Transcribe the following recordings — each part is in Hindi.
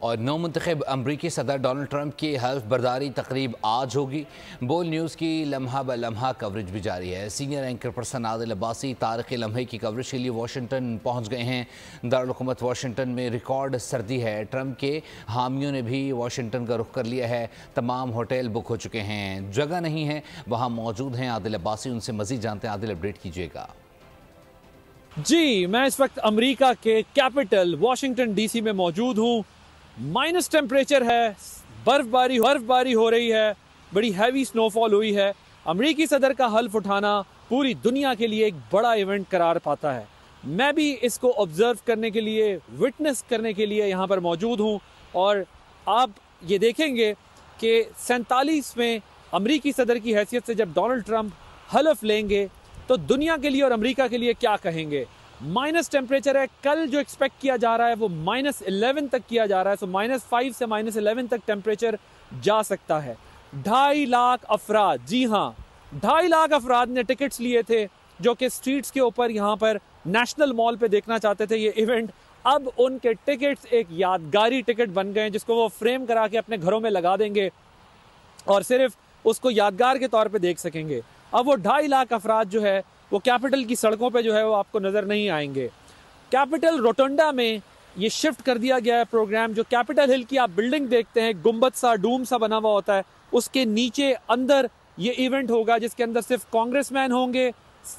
और नौमुंतखब अमरीकी सदर डोनाल्ड ट्रंप की हल्फ बर्दारी तकरीब आज होगी। बोल न्यूज़ की लम्हा ब लम्हा कवरेज भी जारी है। Senior anchor person Adil Abbasi तारीख़ लम्हे की कवरेज के लिए वाशिंगटन पहुँच गए हैं। दारुल हुकूमत वाशिंगटन में रिकॉर्ड सर्दी है। ट्रंप के हामियों ने भी वाशिंगटन का रुख कर लिया है। तमाम होटल बुक हो चुके हैं, जगह नहीं है, वहाँ मौजूद हैं आदिल अब्बासी। उनसे मज़ीद जानते हैं। आदिल, अपडेट कीजिएगा। जी, मैं इस वक्त अमेरिका के कैपिटल वाशिंगटन डीसी में मौजूद हूँ। माइनस टेम्परेचर है, बर्फबारी हो रही है, बड़ी हैवी स्नोफॉल हुई है। अमेरिकी सदर का हल्फ उठाना पूरी दुनिया के लिए एक बड़ा इवेंट करार पाता है। मैं भी इसको ऑब्जर्व करने के लिए, विटनेस करने के लिए यहाँ पर मौजूद हूँ। और आप ये देखेंगे कि 47वें अमेरिकी सदर की हैसियत से जब डोनाल्ड ट्रंप हल्फ लेंगे तो दुनिया के लिए और अमेरिका के लिए क्या कहेंगे। माइनस टेम्परेचर है, कल जो एक्सपेक्ट किया जा रहा है वो -11 तक किया जा रहा है। सो -5 से -11 तक टेम्परेचर जा सकता है। 2.5 लाख अफराद, जी हाँ, 2.5 लाख अफराद ने टिकट्स लिए थे जो कि स्ट्रीट्स के ऊपर यहाँ पर नेशनल मॉल पे देखना चाहते थे ये इवेंट। अब उनके टिकट्स एक यादगारी टिकट बन गए जिसको वो फ्रेम करा के अपने घरों में लगा देंगे और सिर्फ उसको यादगार के तौर पे देख सकेंगे। अब वो 2.5 लाख अफराद जो है वो कैपिटल की सड़कों पे जो है वो आपको नज़र नहीं आएंगे। कैपिटल रोटोंडा में ये शिफ्ट कर दिया गया है प्रोग्राम। जो कैपिटल हिल की आप बिल्डिंग देखते हैं, गुंबद सा, डूम सा बना हुआ होता है, उसके नीचे अंदर ये इवेंट होगा जिसके अंदर सिर्फ कांग्रेसमैन होंगे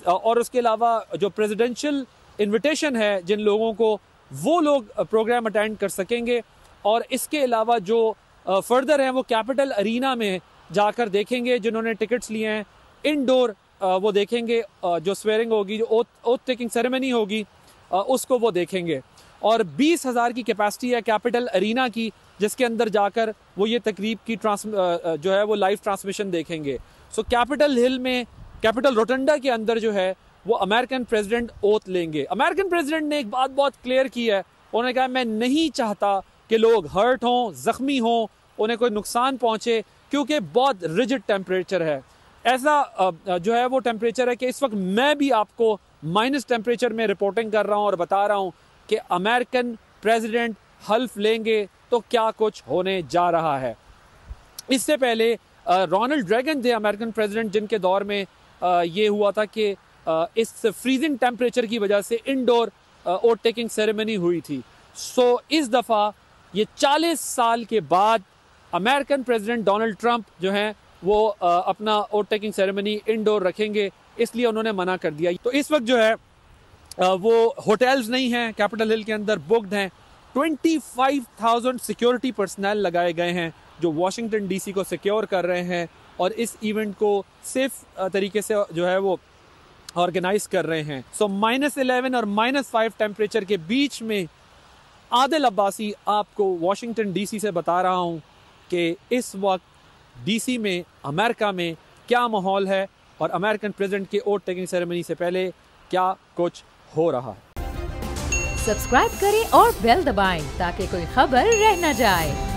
और उसके अलावा जो प्रेसिडेंशियल इन्विटेशन है जिन लोगों को, वो लोग प्रोग्राम अटेंड कर सकेंगे। और इसके अलावा जो फर्दर हैं वो कैपिटल अरीना में जाकर देखेंगे। जिन्होंने टिकट्स लिए हैं इंडोर वो देखेंगे, जो स्वेरिंग होगी, जो ओथ टेकिंग सेरेमनी होगी उसको वो देखेंगे। और 20,000 की कैपेसिटी है कैपिटल अरीना की, जिसके अंदर जाकर वो ये तकरीब की जो है वो लाइव ट्रांसमिशन देखेंगे। सो कैपिटल हिल में, कैपिटल रोटंडा के अंदर जो है वो अमेरिकन प्रेसिडेंट ओथ लेंगे। अमेरिकन प्रेसिडेंट ने एक बात बहुत क्लियर की है, उन्होंने कहा मैं नहीं चाहता कि लोग हर्ट हों, जख्मी हों, उन्हें कोई नुकसान पहुंचे, क्योंकि बहुत रिजिड टेम्परेचर है। ऐसा जो है वो टेम्परेचर है कि इस वक्त मैं भी आपको माइनस टेम्परेचर में रिपोर्टिंग कर रहा हूँ और बता रहा हूँ कि अमेरिकन प्रेसिडेंट हल्फ लेंगे तो क्या कुछ होने जा रहा है। इससे पहले रोनाल्ड रेगन थे अमेरिकन प्रेसिडेंट, जिनके दौर में ये हुआ था कि इस फ्रीजिंग टेम्परेचर की वजह से इंडोर ओथ टेकिंग सेरेमनी हुई थी। सो इस दफ़ा ये 40 साल के बाद अमेरिकन प्रेसिडेंट डोनाल्ड ट्रंप जो हैं वो अपना ओथ टेकिंग सेरेमनी इंडोर रखेंगे, इसलिए उन्होंने मना कर दिया। तो इस वक्त जो है वो होटल्स नहीं हैं कैपिटल हिल के अंदर, बुक्ड हैं। 25,000 सिक्योरिटी पर्सनल लगाए गए हैं जो वाशिंगटन डीसी को सिक्योर कर रहे हैं और इस इवेंट को सेफ तरीके से जो है वो ऑर्गेनाइज कर रहे हैं। सो -11 और -5 टेम्परेचर के बीच में आदिल अब्बासी आपको वाशिंगटन डीसी से बता रहा हूँ कि इस वक्त डीसी में, अमेरिका में क्या माहौल है और अमेरिकन प्रेसिडेंट के ओथ टेकिंग सेरेमनी से पहले क्या कुछ हो रहा है। सब्सक्राइब करें और बेल दबाएं ताकि कोई खबर रह न जाए।